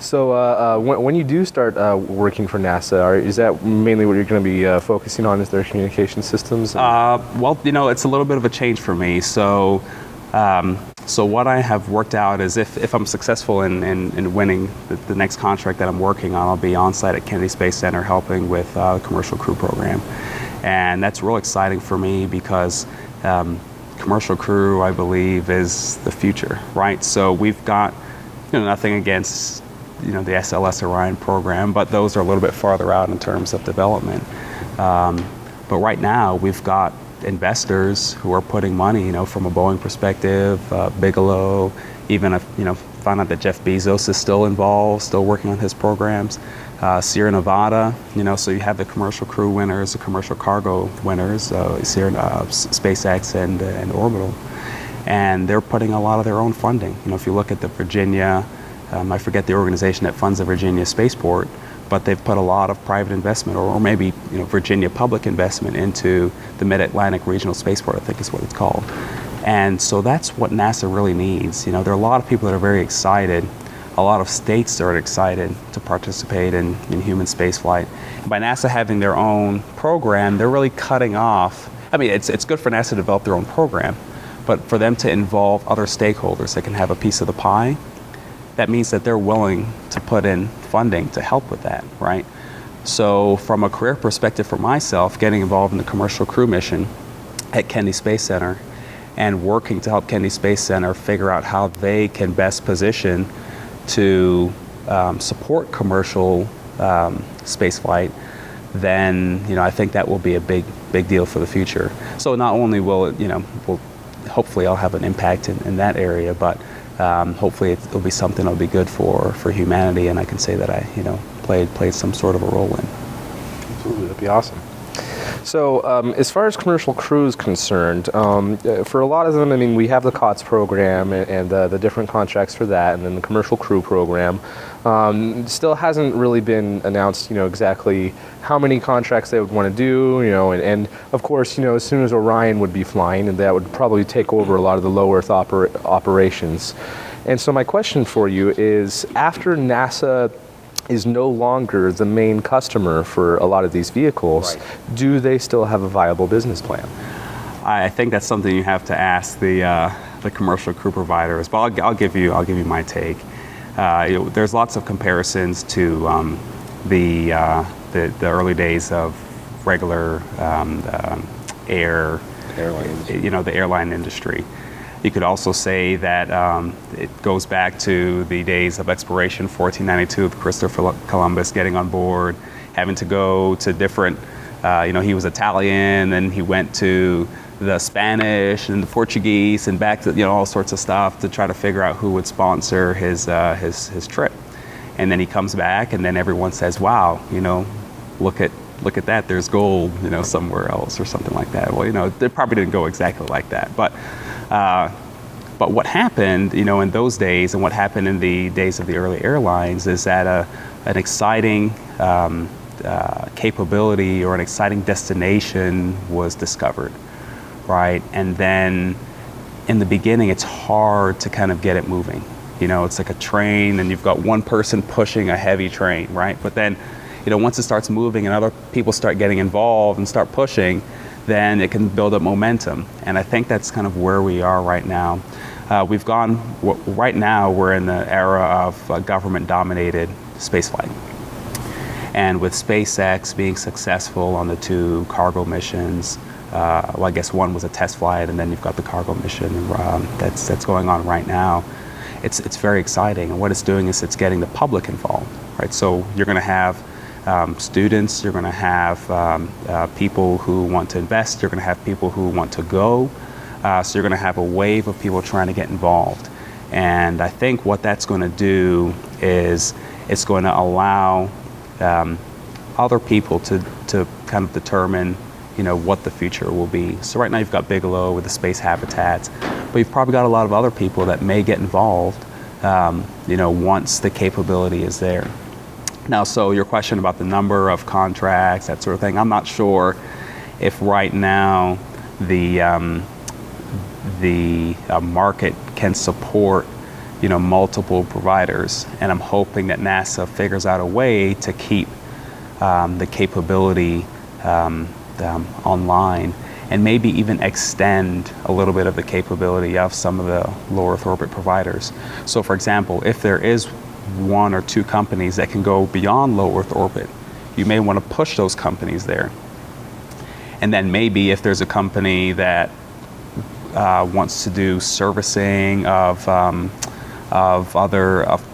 So when you do start working for NASA, is that mainly what you're going to be focusing on, is their communication systems? Well, it's a little bit of a change for me. So what I have worked out is if I'm successful in winning the next contract that I'm working on, I'll be on site at Kennedy Space Center helping with the Commercial Crew Program. And that's real exciting for me because Commercial Crew, I believe, is the future, right? So we've got nothing against the SLS Orion program, but those are a little bit farther out in terms of development. But right now, we've got investors who are putting money, from a Boeing perspective, Bigelow, even found out that Jeff Bezos is still involved, still working on his programs. Sierra Nevada, so you have the Commercial Crew winners, the Commercial Cargo winners, SpaceX and Orbital. And they're putting a lot of their own funding. If you look at the Virginia, I forget the organization that funds the Virginia Spaceport, but they've put a lot of private investment, or maybe Virginia public investment into the Mid-Atlantic Regional Spaceport, I think is what it's called. And so that's what NASA really needs. There are a lot of people that are very excited. A lot of states are excited to participate in human spaceflight. By NASA having their own program, they're really cutting off. I mean, it's good for NASA to develop their own program, but for them to involve other stakeholders that can have a piece of the pie, that means that they're willing to put in funding to help with that, right? So from a career perspective for myself, getting involved in the Commercial Crew mission at Kennedy Space Center and working to help Kennedy Space Center figure out how they can best position to support commercial spaceflight, then I think that will be a big deal for the future. So not only will it, hopefully I'll have an impact in that area, but hopefully it'll be something that'll be good for humanity, and I can say that I played some sort of a role in. Absolutely, that'd be awesome. So as far as Commercial Crew is concerned, for a lot of them, I mean, we have the COTS program and the different contracts for that, and then the Commercial Crew program. Still hasn't really been announced, exactly how many contracts they would want to do, and of course, as soon as Orion would be flying, and that would probably take over a lot of the low Earth operations. And so my question for you is, after NASA is no longer the main customer for a lot of these vehicles, right, do they still have a viable business plan? I think that's something you have to ask the commercial crew providers, but I'll give you my take. There's lots of comparisons to the early days of regular the airline industry. You could also say that it goes back to the days of exploration, 1492, with Christopher Columbus getting on board, having to go to different, he was Italian, and he went to the Spanish and the Portuguese and back to, all sorts of stuff to try to figure out who would sponsor his trip. And then he comes back, and then everyone says, wow, look at that, there's gold, somewhere else or something like that. Well, it probably didn't go exactly like that. But what happened, in those days, and what happened in the days of the early airlines, is that an exciting capability or an exciting destination was discovered, right? And then in the beginning, it's hard to kind of get it moving. It's like a train, and you've got one person pushing a heavy train, right? But then, once it starts moving and other people start getting involved and start pushing, then it can build up momentum. And I think that's kind of where we are right now. Right now we're in the era of government-dominated spaceflight. And with SpaceX being successful on the 2 cargo missions, I guess one was a test flight, and then you've got the cargo mission that's going on right now. It's very exciting, and what it's doing is it's getting the public involved, right? So you're going to have students, you're going to have people who want to invest, you're going to have people who want to go, so you're going to have a wave of people trying to get involved. And I think what that's going to do is it's going to allow other people to kind of determine what the future will be. So right now you've got Bigelow with the space habitats, but you've probably got a lot of other people that may get involved once the capability is there. Now, so your question about the number of contracts, that sort of thing, I'm not sure if right now the market can support multiple providers, and I'm hoping that NASA figures out a way to keep the capability online, and maybe even extend a little bit of the capability of some of the low Earth orbit providers. So for example, if there is one or two companies that can go beyond low Earth orbit, you may want to push those companies there. And then maybe if there's a company that wants to do servicing of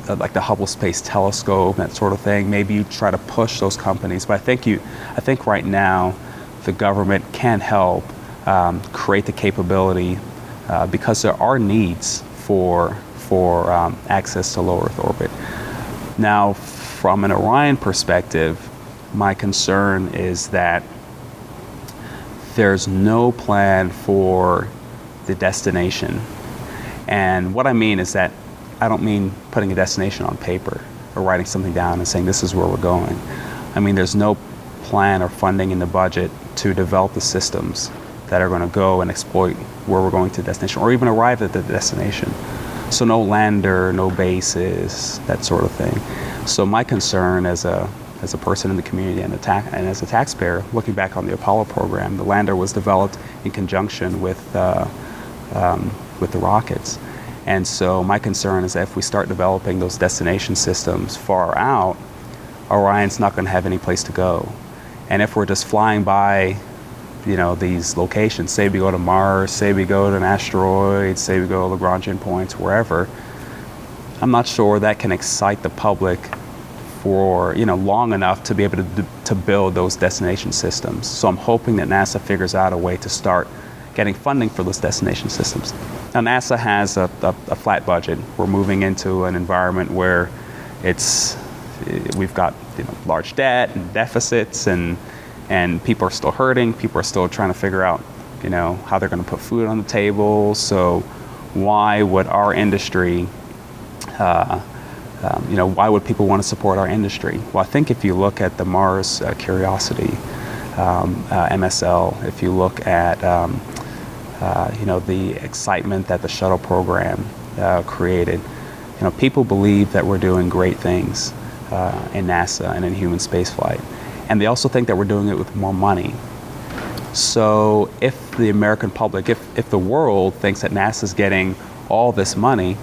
like the Hubble Space Telescope, that sort of thing, maybe you try to push those companies. But I think right now the government can help create the capability because there are needs for access to low Earth orbit. Now, from an Orion perspective, my concern is that there's no plan for the destination. And what I mean is that I don't mean putting a destination on paper or writing something down and saying this is where we're going. I mean, there's no plan or funding in the budget to develop the systems that are going to go and exploit where we're going to the destination, or even arrive at the destination. So no lander, no bases, that sort of thing. So my concern as a person in the community and as a taxpayer, looking back on the Apollo program, the lander was developed in conjunction with the rockets. And so my concern is that if we start developing those destination systems far out, Orion's not going to have any place to go. And if we're just flying by, these locations, say we go to Mars, say we go to an asteroid, say we go to Lagrangian points, wherever, I'm not sure that can excite the public for long enough to be able to build those destination systems. So I'm hoping that NASA figures out a way to start getting funding for those destination systems. Now NASA has a flat budget. We're moving into an environment where we've got large debt and deficits, and people are still hurting. People are still trying to figure out how they're going to put food on the table. So why would our industry why would people want to support our industry? Well, I think if you look at the Mars Curiosity, MSL, if you look at the excitement that the shuttle program created, people believe that we're doing great things in NASA and in human spaceflight. And they also think that we're doing it with more money. So if the American public, if the world thinks that NASA's getting all this money,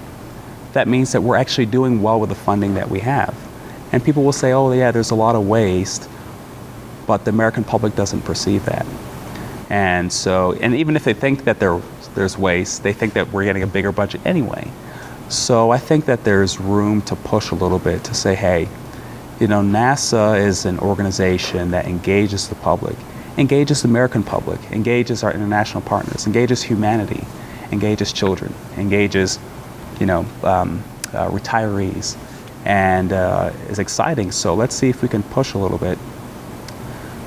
that means that we're actually doing well with the funding that we have. And people will say, oh yeah, there's a lot of waste, but the American public doesn't perceive that. And even if they think that there's waste, they think that we're getting a bigger budget anyway. So I think that there's room to push a little bit to say, hey, NASA is an organization that engages the public, engages the American public, engages our international partners, engages humanity, engages children, engages retirees, and is exciting. So let's see if we can push a little bit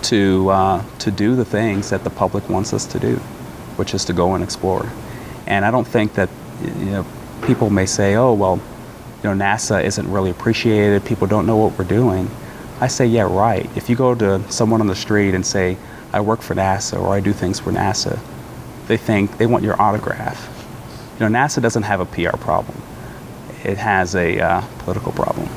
to do the things that the public wants us to do, which is to go and explore. And I don't think that people may say, oh well, NASA isn't really appreciated, people don't know what we're doing. I say, yeah, right. If you go to someone on the street and say, I work for NASA or I do things for NASA, they want your autograph. NASA doesn't have a PR problem. It has a political problem.